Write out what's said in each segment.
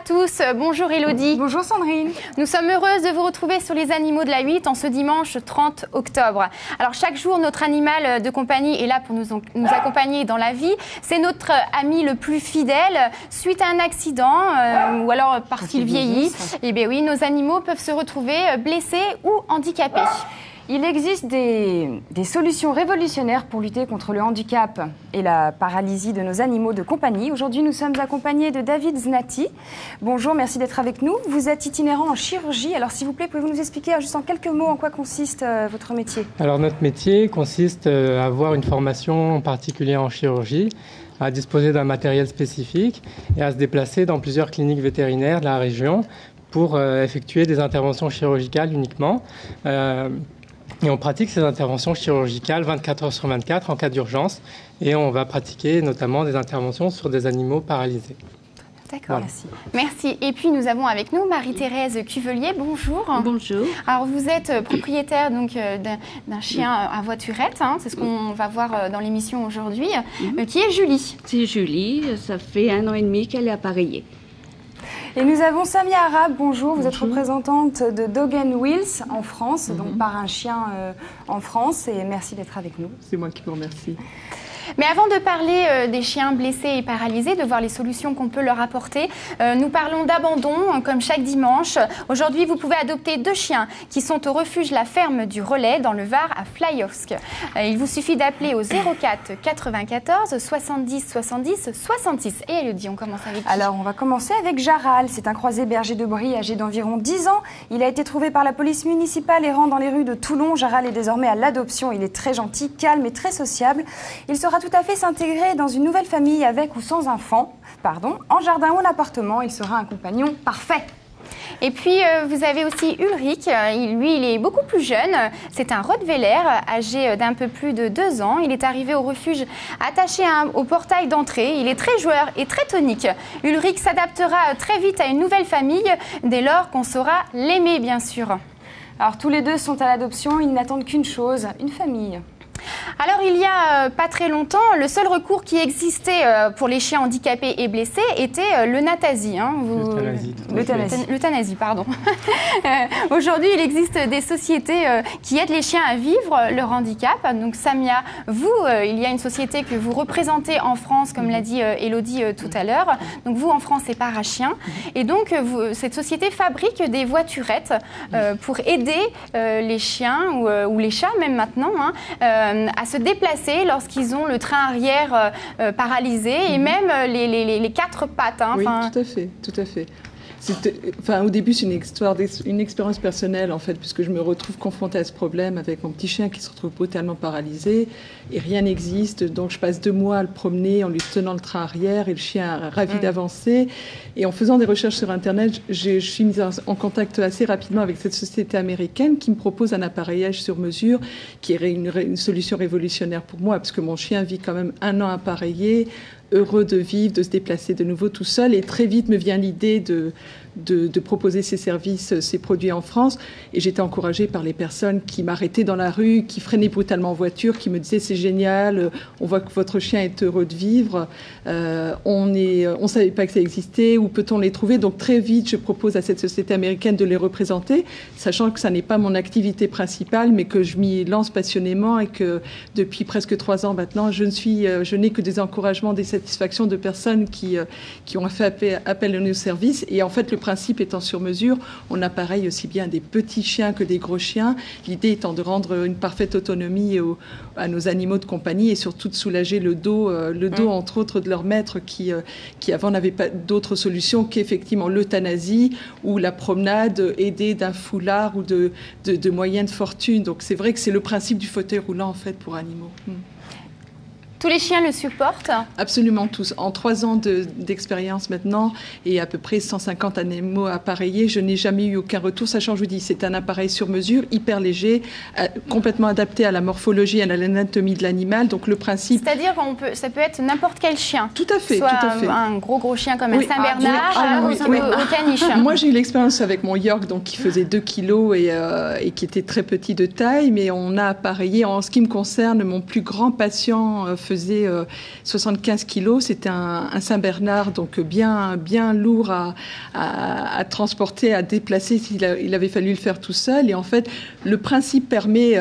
tous, bonjour Elodie. Bonjour Sandrine. Nous sommes heureuses de vous retrouver sur les animaux de la 8 en ce dimanche 30 octobre. Alors chaque jour, notre animal de compagnie est là pour nous accompagner dans la vie. C'est notre ami le plus fidèle. Suite à un accident ou alors parce qu'il vieillit, eh bien oui, nos animaux peuvent se retrouver blessés ou handicapés. Il existe des solutions révolutionnaires pour lutter contre le handicap et la paralysie de nos animaux de compagnie. Aujourd'hui, nous sommes accompagnés de David Znati. Bonjour, merci d'être avec nous. Vous êtes itinérant en chirurgie. Alors, s'il vous plaît, pouvez-vous nous expliquer juste en quelques mots en quoi consiste votre métier? Alors, notre métier consiste à avoir une formation en particulier en chirurgie, à disposer d'un matériel spécifique et à se déplacer dans plusieurs cliniques vétérinaires de la région pour effectuer des interventions chirurgicales uniquement. Et on pratique ces interventions chirurgicales 24 heures sur 24 en cas d'urgence. Et on va pratiquer notamment des interventions sur des animaux paralysés. D'accord, merci. Et puis nous avons avec nous Marie-Thérèse Cuvelier. Bonjour. Bonjour. Alors vous êtes propriétaire donc d'un chien à voiturette, hein, c'est ce qu'on va voir dans l'émission aujourd'hui, qui est Julie. C'est Julie, ça fait 1 an et demi qu'elle est appareillée. Et nous avons Samia Arab, bonjour, vous êtes représentante de Dog & Wheels en France, donc par un chien en France, et merci d'être avec nous. C'est moi qui vous remercie. Mais avant de parler des chiens blessés et paralysés, de voir les solutions qu'on peut leur apporter, nous parlons d'abandon, comme chaque dimanche. Aujourd'hui, vous pouvez adopter 2 chiens qui sont au refuge La Ferme du Relais, dans le Var, à Flyovsk. Il vous suffit d'appeler au 04 94 70 70 66. Et Elodie, on commence avec qui? Alors, on va commencer avec Jaral. C'est un croisé berger de Brie âgé d'environ 10 ans. Il a été trouvé par la police municipale errant dans les rues de Toulon. Jaral est désormais à l'adoption. Il est très gentil, calme et très sociable. Il sera tout à fait s'intégrer dans une nouvelle famille avec ou sans enfant, en jardin ou en appartement. Il sera un compagnon parfait. Et puis, vous avez aussi Ulrich. Lui, il est beaucoup plus jeune. C'est un Rottweiler âgé d'un peu plus de 2 ans. Il est arrivé au refuge attaché au portail d'entrée. Il est très joueur et très tonique. Ulrich s'adaptera très vite à une nouvelle famille dès lors qu'on saura l'aimer, bien sûr. Alors, tous les 2 sont à l'adoption. Ils n'attendent qu'une chose, une famille. Alors, il y a pas très longtemps, le seul recours qui existait pour les chiens handicapés et blessés était l'euthanasie. L'euthanasie, pardon. Aujourd'hui, il existe des sociétés qui aident les chiens à vivre leur handicap. Donc, Samia, vous, il y a une société que vous représentez en France, comme l'a dit Elodie tout à l'heure. Donc, vous, en France, c'est Parachien. Et donc, cette société fabrique des voiturettes pour aider les chiens ou les chats, même maintenant, à se déplacer lorsqu'ils ont le train arrière paralysé et même les 4 pattes. Oui, tout à fait. Au début, c'est une expérience personnelle, en fait, puisque je me retrouve confrontée à ce problème avec mon petit chien qui se retrouve brutalement paralysé et rien n'existe. Donc, je passe 2 mois à le promener en lui tenant le train arrière et le chien ravi d'avancer. Et en faisant des recherches sur Internet, je suis mise en contact assez rapidement avec cette société américaine qui me propose un appareillage sur mesure qui est une solution révolutionnaire pour moi, parce que mon chien vit quand même 1 an appareillé, heureux de vivre, de se déplacer de nouveau tout seul. Et très vite me vient l'idée de proposer ces services, ces produits en France. Et j'étais encouragée par les personnes qui m'arrêtaient dans la rue, qui freinaient brutalement en voiture, qui me disaient « c'est génial, on voit que votre chien est heureux de vivre, on savait pas que ça existait, où peut-on les trouver ?» Donc très vite, je propose à cette société américaine de les représenter, sachant que ça n'est pas mon activité principale, mais que je m'y lance passionnément et que depuis presque 3 ans maintenant, je n'ai que des encouragements, des satisfactions de personnes qui ont fait appel à nos services. Et en fait, le principe étant sur mesure, on appareille aussi bien des petits chiens que des gros chiens. L'idée étant de rendre une parfaite autonomie à nos animaux de compagnie et surtout de soulager le dos entre autres de leur maître qui avant n'avait pas d'autre solution qu'effectivement l'euthanasie ou la promenade aidée d'un foulard ou de moyens de fortune. Donc c'est vrai que c'est le principe du fauteuil roulant en fait pour animaux. Tous les chiens le supportent? Absolument tous. En 3 ans d'expérience maintenant et à peu près 150 animaux appareillés, je n'ai jamais eu aucun retour, sachant, je vous dis, c'est un appareil sur mesure, hyper léger, complètement adapté à la morphologie et à l'anatomie de l'animal. Donc le principe... C'est-à-dire ça peut être n'importe quel chien. Tout à fait, soit tout à fait. Un gros chien comme un Saint-Bernard au caniche. Moi, j'ai eu l'expérience avec mon York, donc qui faisait 2 kilos et qui était très petit de taille, mais on a appareillé, en ce qui me concerne, mon plus grand patient faisait 75 kilos. C'était un Saint-Bernard, donc bien lourd à transporter, à déplacer. Il avait fallu le faire tout seul. Et en fait, le principe permet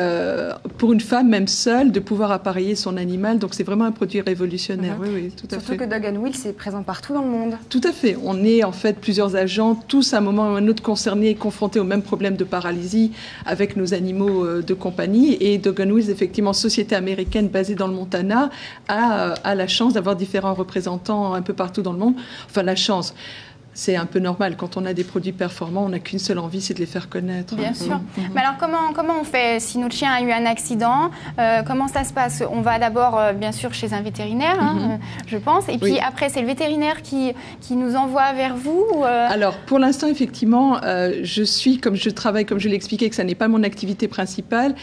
pour une femme, même seule, de pouvoir appareiller son animal. Donc c'est vraiment un produit révolutionnaire. Oui, tout à fait. Surtout que Dog & Wheels est présent partout dans le monde. Tout à fait. On est en fait plusieurs agents, tous à un moment ou à un autre concernés, confrontés au même problème de paralysie avec nos animaux de compagnie. Et Dog & Wheels, effectivement, société américaine basée dans le Montana, a la chance d'avoir différents représentants un peu partout dans le monde. Enfin, la chance. C'est un peu normal. Quand on a des produits performants, on n'a qu'une seule envie, c'est de les faire connaître. Bien sûr. Mais alors, comment on fait si notre chien a eu un accident? Comment ça se passe? On va d'abord, bien sûr, chez un vétérinaire, je pense. Et puis après, c'est le vétérinaire qui nous envoie vers vous Alors, pour l'instant, effectivement, comme je travaille, comme je l'ai expliqué, que ça n'est pas mon activité principale.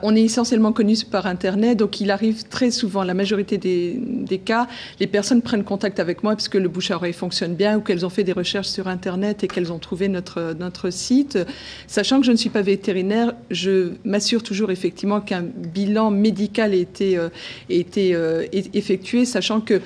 On est essentiellement connu par Internet. Donc, il arrive très souvent, la majorité des cas, les personnes prennent contact avec moi puisque le bouche à oreille fonctionne bien ou qu'elles ont fait des recherches sur Internet et qu'elles ont trouvé notre site. Sachant que je ne suis pas vétérinaire, je m'assure toujours effectivement qu'un bilan médical a été effectué, sachant que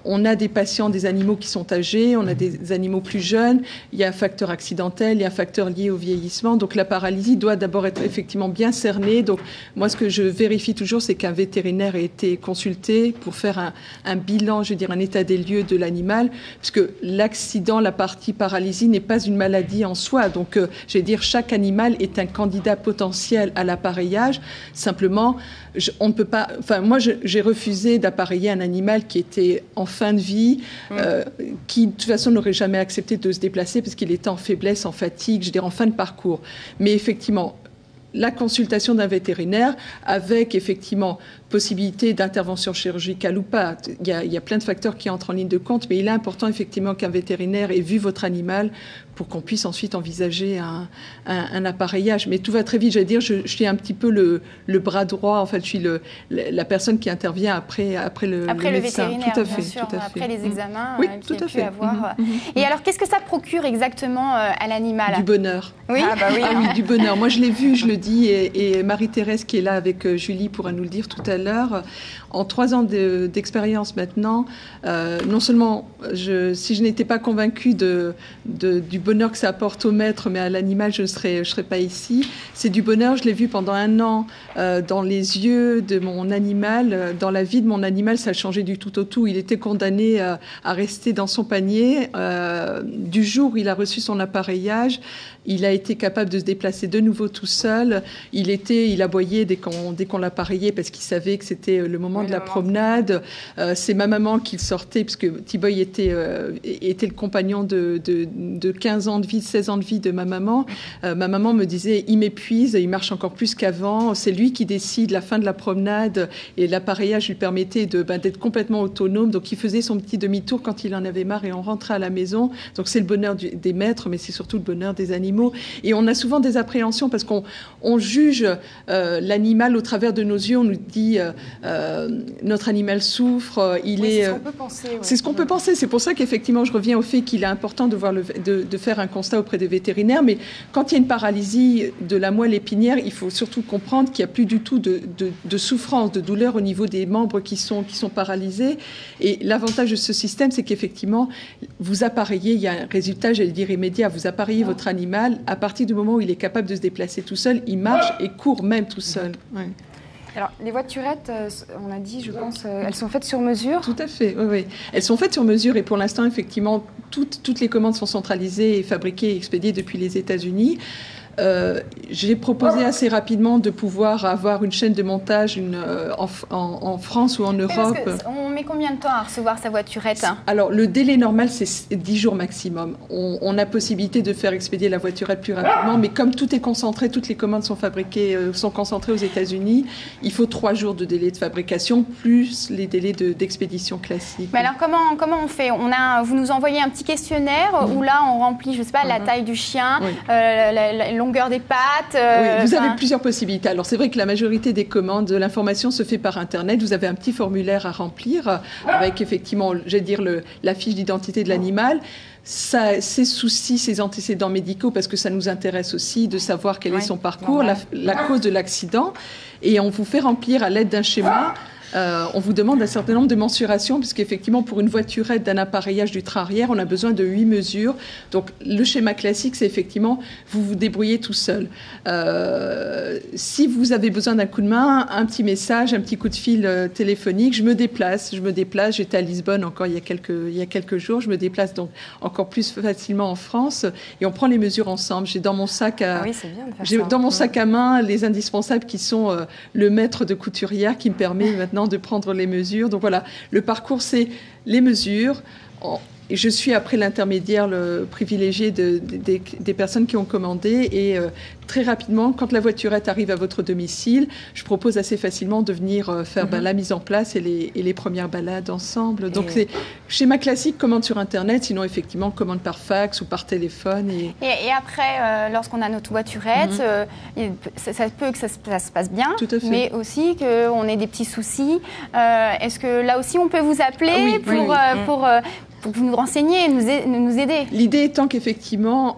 on a des patients, des animaux qui sont âgés, on a des animaux plus jeunes, il y a un facteur accidentel, il y a un facteur lié au vieillissement. Donc la paralysie doit d'abord être effectivement bien cernée. Donc moi, ce que je vérifie toujours, c'est qu'un vétérinaire ait été consulté pour faire un bilan, je veux dire un état des lieux de l'animal, puisque l'accident, la partie paralysie n'est pas une maladie en soi. Donc, je vais dire, chaque animal est un candidat potentiel à l'appareillage. Simplement, on ne peut pas. Enfin, moi, j'ai refusé d'appareiller un animal qui était en fin de vie, qui de toute façon n'aurait jamais accepté de se déplacer parce qu'il était en faiblesse, en fatigue, je veux dire, en fin de parcours. Mais effectivement, la consultation d'un vétérinaire avec effectivement possibilité d'intervention chirurgicale ou pas. Il y a plein de facteurs qui entrent en ligne de compte, mais il est important effectivement qu'un vétérinaire ait vu votre animal pour qu'on puisse ensuite envisager un appareillage. Mais tout va très vite. J'allais dire, je suis un petit peu le bras droit. En fait, je suis la personne qui intervient après le médecin. Vétérinaire, tout à fait, bien sûr, après les examens tout à fait. Avoir. Et alors, qu'est-ce que ça procure exactement à l'animal? Du bonheur. Oui. Oui, du bonheur. Moi, je l'ai vu, je le dis, et Marie-Thérèse qui est là avec Julie pourra nous le dire tout à l'heure. En 3 ans d'expérience maintenant, non seulement si je n'étais pas convaincue du bonheur que ça apporte au maître, mais à l'animal, je ne serais pas ici. C'est du bonheur, je l'ai vu pendant 1 an dans les yeux de mon animal, dans la vie de mon animal, ça a changé du tout au tout. Il était condamné à rester dans son panier. Du jour où il a reçu son appareillage, il a été capable de se déplacer de nouveau tout seul. Il aboyait dès qu'on l'appareillait parce qu'il savait que c'était le moment de la promenade. C'est ma maman qui le sortait, puisque T-Boy était le compagnon de 15 ans de vie, 16 ans de vie de ma maman. Ma maman me disait, il m'épuise, il marche encore plus qu'avant. C'est lui qui décide la fin de la promenade et l'appareillage lui permettait d'être complètement autonome. Donc il faisait son petit demi-tour quand il en avait marre et on rentrait à la maison. Donc c'est le bonheur des maîtres, mais c'est surtout le bonheur des animaux. Et on a souvent des appréhensions parce qu'on juge l'animal au travers de nos yeux. On nous dit notre animal souffre, c'est ce qu'on peut penser. C'est ce qu'on peut penser. C'est pour ça qu'effectivement, je reviens au fait qu'il est important de faire un constat auprès des vétérinaires. Mais quand il y a une paralysie de la moelle épinière, il faut surtout comprendre qu'il n'y a plus du tout de souffrance, de douleur au niveau des membres qui sont paralysés. Et l'avantage de ce système, c'est qu'effectivement, vous appareillez, il y a un résultat, j'allais dire immédiat, vous appareillez votre animal. À partir du moment où il est capable de se déplacer tout seul, il marche et court même tout seul. Ouais. Alors, les voiturettes, on a dit, je pense, elles sont faites sur mesure? Tout à fait, oui. Elles sont faites sur mesure et pour l'instant, effectivement, toutes les commandes sont centralisées et fabriquées et expédiées depuis les États-Unis. J'ai proposé assez rapidement de pouvoir avoir une chaîne de montage en France ou en Europe. On met combien de temps à recevoir sa voiturette? Alors, le délai normal, c'est 10 jours maximum. On a possibilité de faire expédier la voiturette plus rapidement, mais comme tout est concentré, toutes les commandes sont sont concentrées aux États-Unis, il faut 3 jours de délai de fabrication, plus les délais d'expédition classiques. Mais alors, comment on fait? Vous nous envoyez un petit questionnaire où là, on remplit, je ne sais pas, la taille du chien, la longueur des pattes. Vous avez plusieurs possibilités. Alors, c'est vrai que la majorité des commandes, de l'information se fait par Internet. Vous avez un petit formulaire à remplir avec, effectivement, j'allais dire, la fiche d'identité de l'animal. Ses soucis, ses antécédents médicaux, parce que ça nous intéresse aussi de savoir quel est son parcours, la cause de l'accident. Et on vous fait remplir à l'aide d'un schéma on vous demande un certain nombre de mensurations, puisqu'effectivement, pour une voiturette d'un appareillage du train arrière, on a besoin de 8 mesures. Donc, le schéma classique, c'est effectivement, vous vous débrouillez tout seul. Si vous avez besoin d'un coup de main, un petit message, un petit coup de fil téléphonique, je me déplace. J'étais à Lisbonne encore il y a quelques jours. Je me déplace donc encore plus facilement en France et on prend les mesures ensemble. J'ai dans mon sac à main les indispensables qui sont le mètre de couturière qui me permet maintenant de prendre les mesures. Donc voilà, le parcours, c'est les mesures. Et je suis après l'intermédiaire privilégié des personnes qui ont commandé et très rapidement, quand la voiturette arrive à votre domicile, je propose assez facilement de venir faire la mise en place et les premières balades ensemble. Donc c'est schéma classique, commande sur Internet, sinon effectivement commande par fax ou par téléphone. Et après, lorsqu'on a notre voiturette, ça peut que ça se passe bien, mais aussi qu'on ait des petits soucis. Est-ce que là aussi on peut vous appeler pour que vous nous renseigniez et nous aider? L'idée étant qu'effectivement,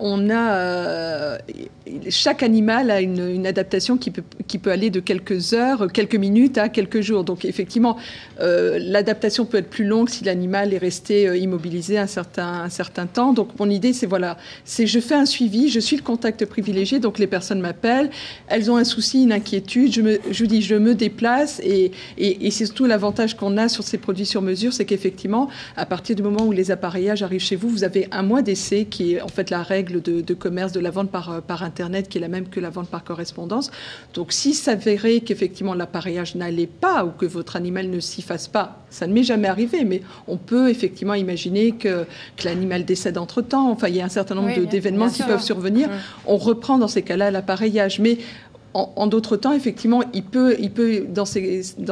chaque animal a une adaptation qui peut aller de quelques heures, quelques minutes à quelques jours. Donc effectivement, l'adaptation peut être plus longue si l'animal est resté immobilisé un certain temps. Donc mon idée, c'est je fais un suivi, je suis le contact privilégié, donc les personnes m'appellent, elles ont un souci, une inquiétude, je me déplace et c'est surtout l'avantage qu'on a sur ces produits sur mesure, c'est qu'effectivement, à partir du moment où les appareillages arrivent chez vous, vous avez un mois d'essai qui est en fait la règle de commerce de la vente par Internet qui est la même que la vente par correspondance. Donc s'il s'avérait qu'effectivement l'appareillage n'allait pas ou que votre animal ne s'y fasse pas, ça ne m'est jamais arrivé, mais on peut effectivement imaginer que l'animal décède entre-temps. Enfin, il y a un certain nombre d'événements qui peuvent survenir. On reprend dans ces cas-là l'appareillage. Mais en d'autres temps, effectivement, il peut dans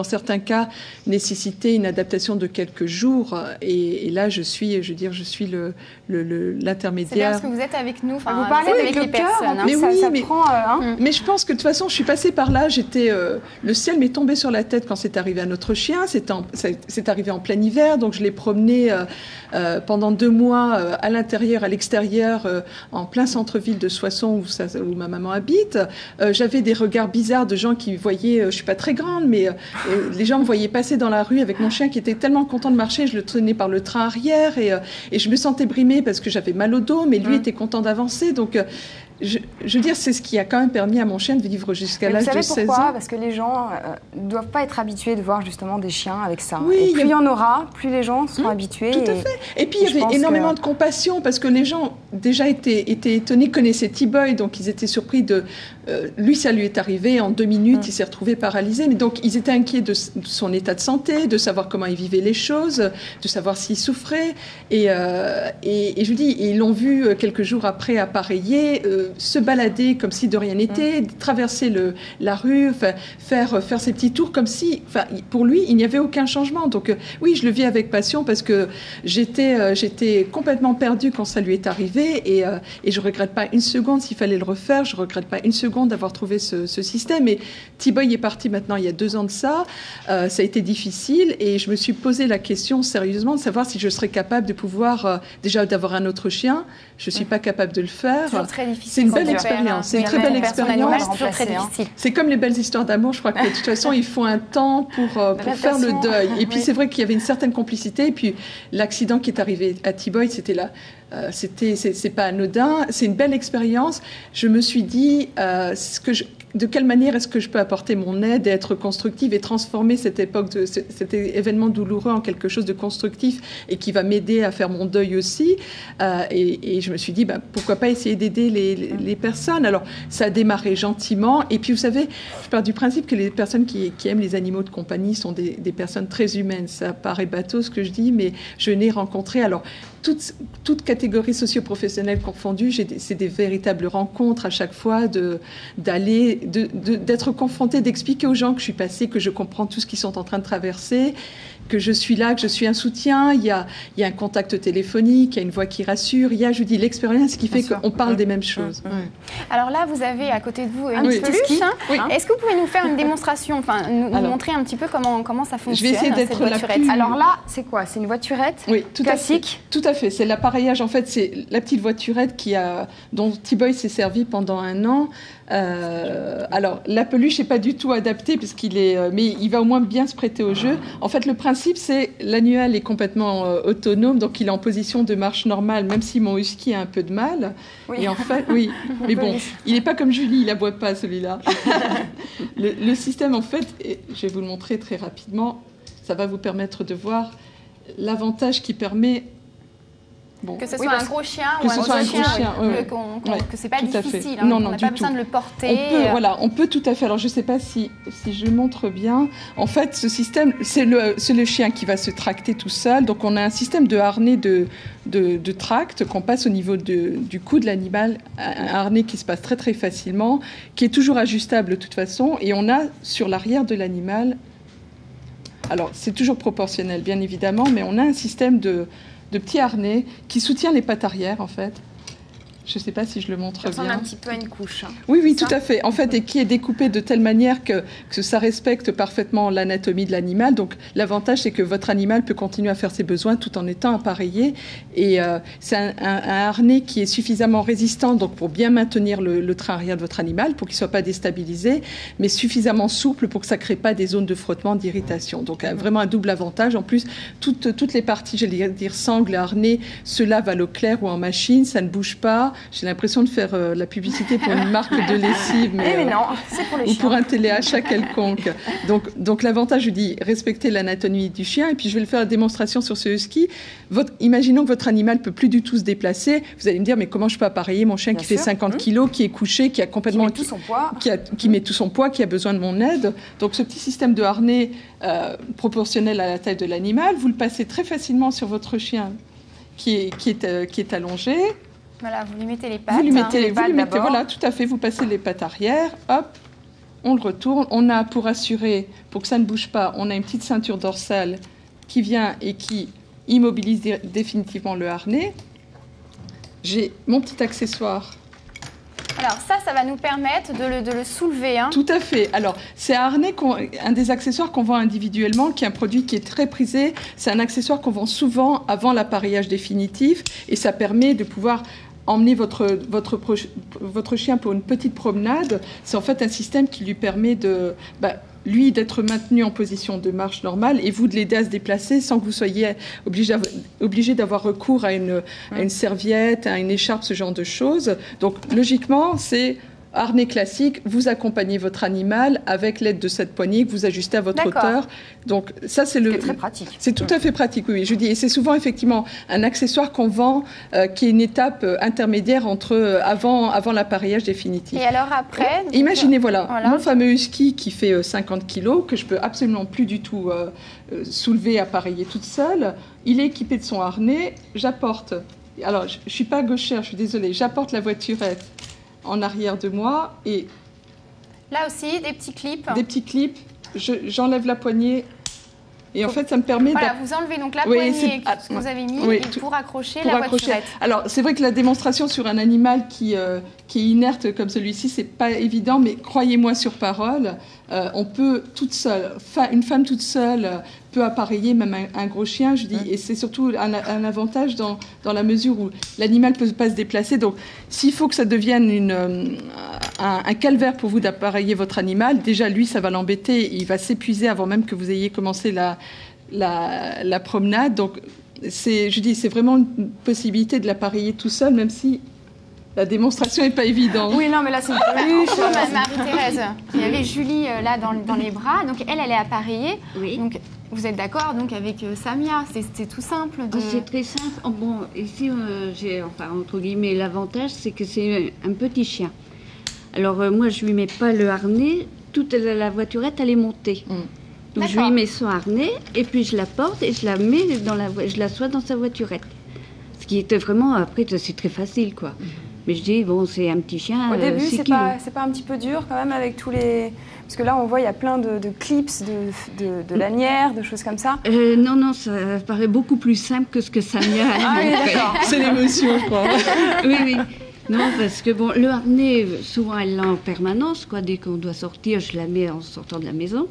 certains cas, nécessiter une adaptation de quelques jours. Et là, je suis l'intermédiaire. C'est bien parce que vous êtes avec nous. Vous parlez avec les personnes. Mais je pense que de toute façon, je suis passée par là. Le ciel m'est tombé sur la tête quand c'est arrivé à notre chien. C'est arrivé en plein hiver, donc je l'ai promené pendant 2 mois à l'intérieur, à l'extérieur, en plein centre-ville de Soissons où ma maman habite. J'avais des regards bizarres de gens qui voyaient, je suis pas très grande, mais les gens me voyaient passer dans la rue avec mon chien qui était tellement content de marcher, je le tenais par le train arrière et je me sentais brimée parce que j'avais mal au dos, mais lui était content d'avancer. Donc je veux dire, c'est ce qui a quand même permis à mon chien de vivre jusqu'à l'âge de 16 ans. Vous savez pourquoi ? Parce que les gens ne doivent pas être habitués de voir justement des chiens avec ça. Et plus il y en aura, plus les gens seront habitués. Tout à fait. Et puis il y avait énormément de compassion parce que les gens déjà étaient étonnés, connaissaient T-Boy, donc ils étaient surpris de... lui, ça lui est arrivé en 2 minutes, il s'est retrouvé paralysé. Mais donc ils étaient inquiets de son état de santé, de savoir comment il vivait les choses, de savoir s'il souffrait. Et je vous dis, ils l'ont vu quelques jours après appareiller, se balader comme si de rien n'était, traverser la rue, faire ses petits tours comme si, pour lui, il n'y avait aucun changement. Donc oui, je le vis avec passion parce que j'étais complètement perdue quand ça lui est arrivé et je regrette pas une seconde s'il fallait le refaire, je regrette pas une seconde d'avoir trouvé ce système. Et T-Boy est parti maintenant il y a 2 ans de ça. Ça a été difficile et je me suis posé la question sérieusement de savoir si je serais capable de pouvoir déjà d'avoir un autre chien. Je suis pas capable de le faire. C'est très difficile. C'est une belle expérience. C'est une très belle expérience. C'est très difficile. C'est comme les belles histoires d'amour. Je crois que de toute façon, il faut un temps pour faire le deuil. Et puis c'est vrai qu'il y avait une certaine complicité. Et puis l'accident qui est arrivé à T-Boy, c'était là. C'est pas anodin. C'est une belle expérience. Je me suis dit de quelle manière est-ce que je peux apporter mon aide et être constructive et transformer cet événement douloureux en quelque chose de constructif et qui va m'aider à faire mon deuil aussi. Et je me suis dit, pourquoi pas essayer d'aider les personnes. Alors, ça a démarré gentiment. Et puis, vous savez, je pars du principe que les personnes qui aiment les animaux de compagnie sont des personnes très humaines. Ça paraît bateau ce que je dis, mais je n'ai rencontré... Alors, toute catégorie socio-professionnelle confondue, c'est des véritables rencontres à chaque fois, d'être confrontée, d'expliquer aux gens que je suis passée, que je comprends tout ce qu'ils sont en train de traverser, que je suis là, que je suis un soutien. Il y a un contact téléphonique, il y a une voix qui rassure, il y a, je dis, l'expérience qui fait qu'on parle des mêmes choses. Alors là, vous avez à côté de vous une peluche. Est-ce que vous pouvez nous faire une démonstration, nous montrer un petit peu comment ça fonctionne? Je vais essayer d'être la plus... Alors là, c'est quoi? C'est une voiturette classique. Tout à fait. fait. C'est l'appareillage. En fait, c'est la petite voiturette dont T-Boy s'est servi pendant 1 an. Alors, la peluche n'est pas du tout adaptée parce mais il va au moins bien se prêter au jeu. En fait, le principe, c'est l'animal est complètement autonome, donc il est en position de marche normale, même si mon husky a un peu de mal. Oui. Et en fait, oui. Mais bon, il n'est pas comme Julie, il aboie pas celui-là. Le système, en fait, je vais vous le montrer très rapidement. Ça va vous permettre de voir l'avantage qui permet. Bon. Que ce soit un gros chien ou un gros chien, que c'est pas difficile. Non, on n'a pas besoin de le porter. On peut tout à fait. Alors, je ne sais pas si je montre bien. En fait, ce système, c'est le chien qui va se tracter tout seul. Donc, on a un système de harnais de tract qu'on passe au niveau du cou de l'animal, un harnais qui se passe très, très facilement, qui est toujours ajustable de toute façon. Et on a sur l'arrière de l'animal, alors, c'est toujours proportionnel, bien évidemment, mais on a un système de petits harnais qui soutient les pattes arrière, en fait. Je ne sais pas si je le montre bien. Ça ressemble un petit peu à une couche. Oui, tout à fait. En fait, et qui est découpé de telle manière que ça respecte parfaitement l'anatomie de l'animal. Donc, l'avantage, c'est que votre animal peut continuer à faire ses besoins tout en étant appareillé. Et c'est un harnais qui est suffisamment résistant donc pour bien maintenir le train arrière de votre animal, pour qu'il ne soit pas déstabilisé, mais suffisamment souple pour que ça ne crée pas des zones de frottement, d'irritation. Donc, vraiment un double avantage. En plus, toutes les parties, j'allais dire sangle, harnais, se lavent à l'eau claire ou en machine, ça ne bouge pas. J'ai l'impression de faire la publicité pour une marque de lessive, mais non, c'est pour les chiens. Ou pour un téléachat quelconque. Donc l'avantage, je dis, respecter l'anatomie du chien. Et puis je vais le faire la démonstration sur ce husky. Imaginons que votre animal peut plus du tout se déplacer. Vous allez me dire, mais comment je peux appareiller mon chien qui fait 50 kilos, qui est couché, qui a complètement met tout son poids, qui met tout son poids, qui a besoin de mon aide. Donc ce petit système de harnais proportionnel à la taille de l'animal, vous le passez très facilement sur votre chien qui est allongé. Voilà, vous lui mettez les pattes. Vous lui mettez, voilà, tout à fait. Vous passez les pattes arrière, hop, on le retourne. On a, pour que ça ne bouge pas, on a une petite ceinture dorsale qui vient et qui immobilise définitivement le harnais. J'ai mon petit accessoire. Alors ça va nous permettre de le soulever. Hein. Tout à fait. Alors, c'est un harnais, un des accessoires qu'on vend individuellement, qui est un produit qui est très prisé. C'est un accessoire qu'on vend souvent avant l'appareillage définitif. Et ça permet de pouvoir emmener votre chien pour une petite promenade. C'est en fait un système qui lui permet lui d'être maintenu en position de marche normale et vous de l'aider à se déplacer sans que vous soyez obligé d'avoir recours à une serviette, à une écharpe, ce genre de choses. Donc logiquement, c'est harnais classique, vous accompagnez votre animal avec l'aide de cette poignée que vous ajustez à votre hauteur. Donc ça, c'est très pratique. C'est tout à fait pratique, oui. Je dis, et c'est souvent effectivement un accessoire qu'on vend qui est une étape intermédiaire entre avant l'appareillage définitif. Et alors après, imaginez mon fameux husky qui fait 50 kilos que je peux absolument plus du tout soulever, appareiller toute seule. Il est équipé de son harnais. J'apporte. Alors, je suis pas gauchère, je suis désolée. J'apporte la voiturette en arrière de moi et là aussi des petits clips. Des petits clips. J'enlève la poignée et en fait ça me permet. Voilà, vous enlevez donc la poignée que vous avez mis pour accrocher la voiturette. Alors c'est vrai que la démonstration sur un animal qui est inerte comme celui-ci, c'est pas évident, mais croyez-moi sur parole, on peut toute seule, une femme toute seule peut appareiller même un gros chien, je dis, et c'est surtout un avantage dans la mesure où l'animal ne peut pas se déplacer. Donc, s'il faut que ça devienne un calvaire pour vous d'appareiller votre animal, déjà, lui, ça va l'embêter, il va s'épuiser avant même que vous ayez commencé la promenade. Donc, c'est vraiment une possibilité de l'appareiller tout seul, même si la démonstration n'est pas évidente. Oui, non, mais là, c'est une peluche. Marie-Thérèse, il y avait Julie là dans les bras, donc elle est appareillée. Oui. Donc, vous êtes d'accord donc avec Samia, c'est tout simple. C'est très simple. Bon, ici, j'ai, entre guillemets, l'avantage, c'est que c'est un petit chien. Alors, moi, je lui mets pas le harnais, toute la voiturette, elle est montée. Donc, je lui mets son harnais, et puis je la porte et je la mets je l'assois dans sa voiturette. Ce qui était vraiment, après, c'est très facile, quoi. Mais je dis, bon, c'est un petit chien. Au début, c'est pas un petit peu dur quand même avec tous les. Parce que là, on voit, il y a plein de clips, de lanières, de choses comme ça. Non, ça paraît beaucoup plus simple que ce que Samia a. Ah oui, d'accord. C'est l'émotion, je crois. Oui. Non, parce que bon, le harnais, souvent, elle l'a en permanence, quoi. Dès qu'on doit sortir, je la mets en sortant de la maison.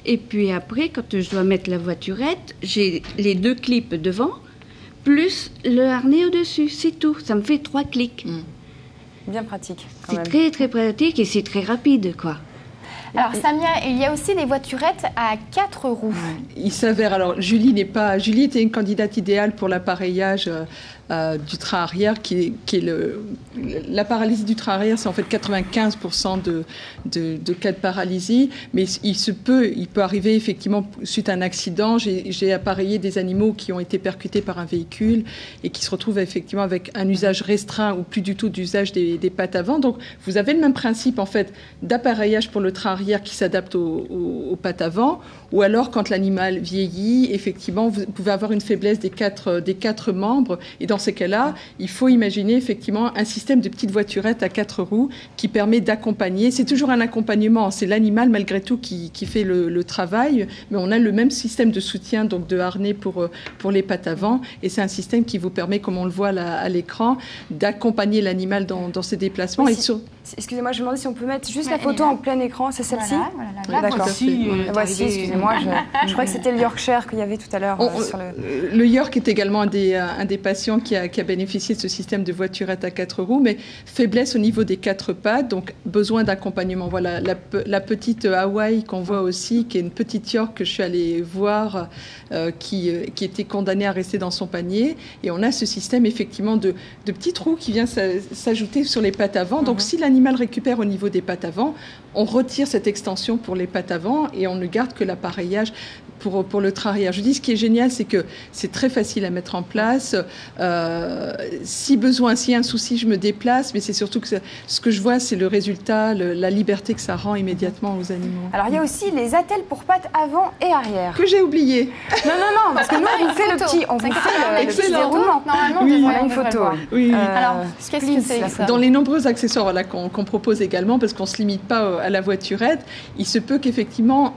Et puis après, quand je dois mettre la voiturette, j'ai les 2 clips devant plus le harnais au-dessus, c'est tout. Ça me fait 3 clics. Bien pratique, quand C'est même. très très pratique et c'est très rapide, quoi. Alors Samia, il y a aussi des voiturettes à 4 roues. Il s'avère, alors Julie était une candidate idéale pour l'appareillage du train arrière, qui est la paralysie du train arrière, c'est en fait 95% de cas de paralysie, mais il peut arriver effectivement suite à un accident. J'ai appareillé des animaux qui ont été percutés par un véhicule et qui se retrouvent effectivement avec un usage restreint ou plus du tout d'usage des pattes avant. Donc vous avez le même principe en fait d'appareillage pour le train arrière qui s'adapte aux pattes avant, ou alors quand l'animal vieillit, effectivement vous pouvez avoir une faiblesse des quatre membres, et dans ces cas-là, il faut imaginer effectivement un système de petites voiturettes à 4 roues qui permet d'accompagner. C'est toujours un accompagnement, c'est l'animal malgré tout qui fait le travail, mais on a le même système de soutien, donc de harnais pour les pattes avant, et c'est un système qui vous permet, comme on le voit là, à l'écran, d'accompagner l'animal dans ses déplacements. Oui, excusez-moi, je me demandais si on peut mettre juste la photo en plein écran, c'est celle-ci? Voilà, d'accord. Voici, excusez-moi, je crois que c'était le Yorkshire qu'il y avait tout à l'heure. Le York est également un des patients qui a bénéficié de ce système de voiturette à 4 roues, mais faiblesse au niveau des 4 pattes, donc besoin d'accompagnement. Voilà, la petite Hawaï qu'on voit aussi, qui est une petite York que je suis allée voir, qui était condamnée à rester dans son panier. Et on a ce système effectivement de petits trous qui vient s'ajouter sur les pattes avant. Donc si l'animal récupère au niveau des pattes avant, on retire cette extension pour les pattes avant et on ne garde que l'appareillage pour le train arrière. Je dis, ce qui est génial, c'est que c'est très facile à mettre en place. Si besoin, s'il y a un souci, je me déplace, mais c'est surtout que ce que je vois, c'est le résultat, la liberté que ça rend immédiatement aux animaux. Alors, il y a aussi les attelles pour pattes avant et arrière. Que j'ai oublié. Non, parce que nous, on vous fait le petit déroulement. Normalement, on a une photo. Oui. Alors, qu'est-ce que c'est ça? Dans les nombreux accessoires qu'on propose également, parce qu'on ne se limite pas à la voiturette, il se peut qu'effectivement,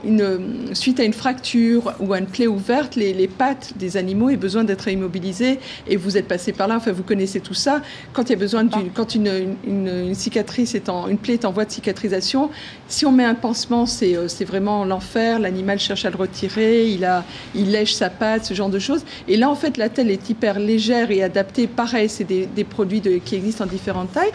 suite à une fracture ou à une plaie ouverte, les pattes des animaux aient besoin d'être immobilisées, et vous êtes passé par là, enfin vous connaissez tout ça. Quand il y a besoin quand une cicatrice une plaie est en voie de cicatrisation, si on met un pansement, c'est vraiment l'enfer. L'animal cherche à le retirer, il lèche sa patte, ce genre de choses. Et là, en fait, l'attelle est hyper légère et adaptée. Pareil, c'est des produits qui existent en différentes tailles